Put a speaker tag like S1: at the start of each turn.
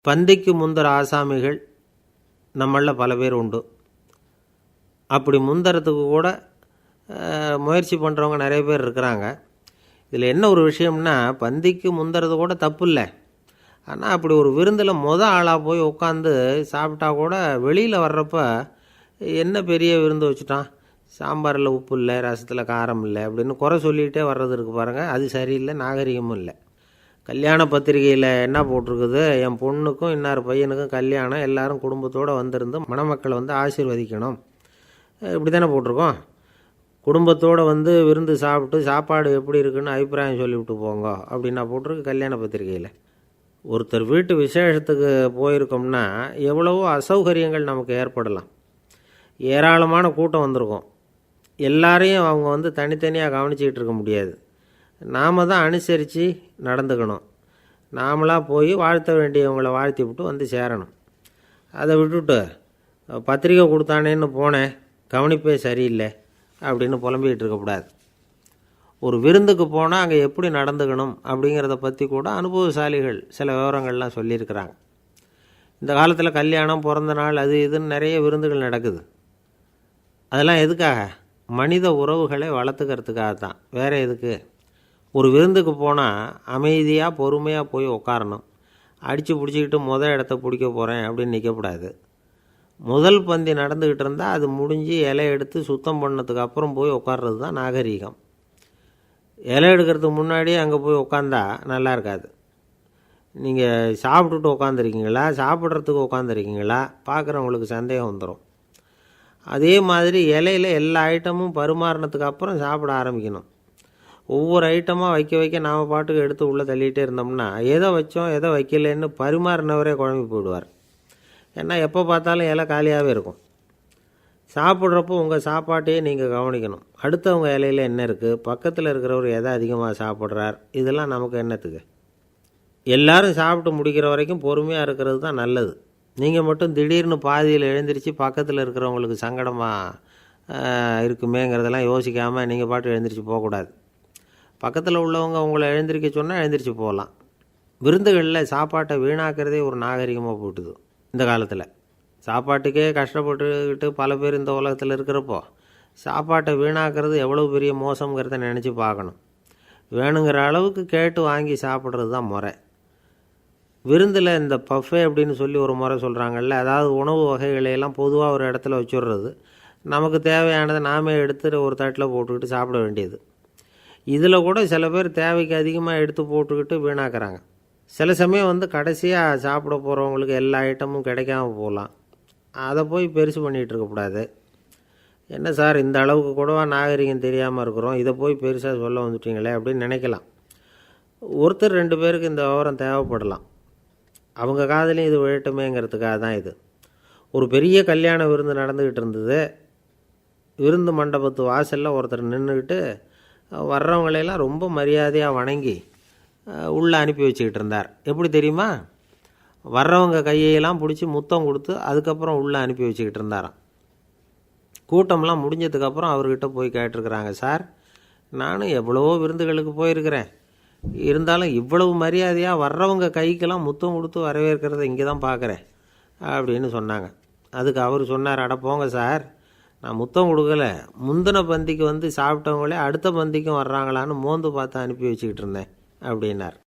S1: பந்திக்கு முந்தர ஆசாமிகள் நம்மளில் பல பேர் உண்டு. அப்படி முந்தறதுக்கு கூட முயற்சி பண்ணுறவங்க நிறைய பேர் இருக்கிறாங்க. இதில் என்ன ஒரு விஷயம்னா, பந்திக்கு முந்துறது கூட தப்பு இல்லை. ஆனால் அப்படி ஒரு விருந்தில் ஆளாக போய் உட்காந்து சாப்பிட்டா கூட வெளியில் வர்றப்ப என்ன பெரிய விருந்து வச்சுட்டான், சாம்பாரில் உப்பு இல்லை, ரசத்தில் காரம் இல்லை அப்படின்னு குறை சொல்லிகிட்டே வர்றது இருக்குது பாருங்கள். அது சரியில்லை, நாகரிகமும் இல்லை. கல்யாண பத்திரிகையில் என்ன போட்டிருக்குது, என் பொண்ணுக்கும் இன்னார் பையனுக்கும் கல்யாணம், எல்லாரும் குடும்பத்தோடு வந்திருந்து மணமக்களை ஆசீர்வதிக்கணும், இப்படி தானே போட்டிருக்கோம். குடும்பத்தோடு விருந்து சாப்பிட்டு சாப்பாடு எப்படி இருக்குன்னு அபிப்பிராயம் சொல்லிவிட்டு போங்க அப்படின்னா போட்டிருக்கு கல்யாண பத்திரிகையில். ஒருத்தர் வீட்டு விசேஷத்துக்கு போயிருக்கோம்னா எவ்வளவோ அசௌகரியங்கள் நமக்கு ஏற்படலாம். ஏராளமான கூட்டம் வந்திருக்கும். எல்லாரையும் அவங்க தனித்தனியாக கவனிச்சிக்கிட்டு இருக்க முடியாது. நாம் தான் அனுசரித்து நடந்துக்கணும். நாமளாக போய் வாழ்த்த வேண்டியவங்களை வாழ்த்தி விட்டு சேரணும். அதை விட்டுட்டு பத்திரிக்கை கொடுத்தானேன்னு போனேன், கவனிப்பே சரியில்லை அப்படின்னு புலம்பிக்கிட்டு இருக்கக்கூடாது. ஒரு விருந்துக்கு போனால் அங்கே எப்படி நடந்துக்கணும் அப்படிங்கிறத பற்றி கூட அனுபவசாலிகள் சில விவரங்கள்லாம் சொல்லியிருக்கிறாங்க. இந்த காலத்தில் கல்யாணம், பிறந்த நாள், அது இதுன்னு நிறைய விருந்துகள் நடக்குது. அதெல்லாம் எதுக்காக? மனித உறவுகளை வளர்த்துக்கிறதுக்காக தான், வேறு எதுக்கு? ஒரு விருந்துக்கு போனால் அமைதியாக பொறுமையாக போய் உட்காரணும். அடித்து பிடிச்சிக்கிட்டு இடத்த பிடிக்க போகிறேன் அப்படின்னு நிற்கக்கூடாது. முதல் பந்தி நடந்துக்கிட்டு இருந்தால் அது முடிஞ்சு இலை எடுத்து சுத்தம் பண்ணதுக்கு அப்புறம் போய் உட்கார்றது தான் நாகரீகம். இலை எடுக்கிறதுக்கு முன்னாடியே அங்கே போய் உட்காந்தா நல்லா இருக்காது. நீங்கள் சாப்பிட்டுட்டு உட்காந்துருக்கீங்களா, சாப்பிட்றதுக்கு உட்காந்துருக்கீங்களா, பார்க்குறவங்களுக்கு சந்தேகம் வந்துடும். அதே மாதிரி இலையில் எல்லா ஐட்டமும் பரிமாறினதுக்கு அப்புறம் சாப்பிட ஆரம்பிக்கணும். ஒவ்வொரு ஐட்டமாக வைக்க நாம் பாட்டுக்கு எடுத்து உள்ளே தள்ளிகிட்டே இருந்தோம்னா எதை வச்சோம் எதை வைக்கலன்னு பரிமாறினவரே குழம்பி போயிடுவார். ஏன்னா எப்போ பார்த்தாலும் இலை காலியாகவே இருக்கும். சாப்பிட்றப்போ உங்கள் சாப்பாட்டையே நீங்கள் கவனிக்கணும். அடுத்தவங்க இலையில் என்ன இருக்குது, பக்கத்தில் இருக்கிறவர் எதை அதிகமாக சாப்பிட்றார், இதெல்லாம் நமக்கு என்னத்துக்கு? எல்லோரும் சாப்பிட்டு முடிக்கிற வரைக்கும் பொறுமையாக இருக்கிறது தான் நல்லது. நீங்கள் மட்டும் திடீர்னு பாதியில் எழுந்திரிச்சு பக்கத்தில் இருக்கிறவங்களுக்கு சங்கடமாக இருக்குமேங்கிறதெல்லாம் யோசிக்காமல் நீங்கள் பாட்டு எழுந்திரிச்சு போகக்கூடாது. பக்கத்தில் உள்ளவங்க உங்களை எழுந்திரிக்க சொன்னால் எழுந்திரிச்சு போகலாம். விருந்துகளில் சாப்பாட்டை வீணாக்கிறதே ஒரு நாகரிகமாக போட்டுது இந்த காலத்தில். சாப்பாட்டுக்கே கஷ்டப்பட்டுக்கிட்டு பல பேர் இந்த உலகத்தில் இருக்கிறப்போ சாப்பாட்டை வீணாக்கிறது எவ்வளோ பெரிய மோசங்கிறத நினச்சி பார்க்கணும். வேணுங்கிற அளவுக்கு கேட்டு வாங்கி சாப்பிட்றது தான் முறை. விருந்தில் இந்த பஃபே அப்படின்னு சொல்லி ஒரு முறை சொல்கிறாங்கல்ல, அதாவது உணவு வகைகளையெல்லாம் பொதுவாக ஒரு இடத்துல வச்சுடுறது, நமக்கு தேவையானதை நாமே எடுத்து ஒரு தட்டில் போட்டுக்கிட்டு சாப்பிட வேண்டியது. இதில் கூட சில பேர் தேவைக்கு அதிகமாக எடுத்து போட்டுக்கிட்டு வீணாக்குறாங்க. சில சமயம் கடைசியாக சாப்பிட போகிறவங்களுக்கு எல்லா ஐட்டமும் கிடைக்காம போகலாம். அதை போய் பெருசு பண்ணிகிட்டு இருக்கக்கூடாது. என்ன சார், இந்த அளவுக்கு கூடவா நாகரிகம் தெரியாமல் இருக்கிறோம், இதை போய் பெருசாக சொல்ல வந்துட்டீங்களே அப்படின்னு நினைக்கலாம். ஒருத்தர் 2 பேருக்கு இந்த விவரம் தேவைப்படலாம். அவங்க காதலையும் இது விழட்டுமேங்கிறதுக்காக தான் இது. ஒரு பெரிய கல்யாண விருந்து நடந்துக்கிட்டு இருந்தது. விருந்து மண்டபத்து வாசலில் ஒருத்தர் நின்றுக்கிட்டு வர்றவங்களையெல்லாம் ரொம்ப மரியாதையாக வணங்கி உள்ளே அனுப்பி வச்சுக்கிட்டு இருந்தார். எப்படி தெரியுமா? வர்றவங்க கையெல்லாம் பிடிச்சி முத்தம் கொடுத்து அதுக்கப்புறம் உள்ளே அனுப்பி வச்சுக்கிட்டு இருந்தாராம். கூட்டம்லாம் முடிஞ்சதுக்கப்புறம் அவர்கிட்ட போய் கேட்டிருக்கிறாங்க, சார், நானும் எவ்வளவோ விருந்துகளுக்கு போயிருக்கிறேன், இருந்தாலும் இவ்வளவு மரியாதையாக வர்றவங்க கைக்கெல்லாம் முத்தம் கொடுத்து வரவேற்கிறத இங்கே தான் பார்க்குறேன் அப்படின்னு சொன்னாங்க. அதுக்கு அவர் சொன்னார், அட போங்க சார், நான் முத்தம் கொடுக்கல, முந்தின பந்திக்கு சாப்பிட்டவங்களே அடுத்த பந்திக்கும் வர்றாங்களான்னு மோந்து பார்த்து அனுப்பி வச்சுக்கிட்டு இருந்தேன் அப்படின்னார்.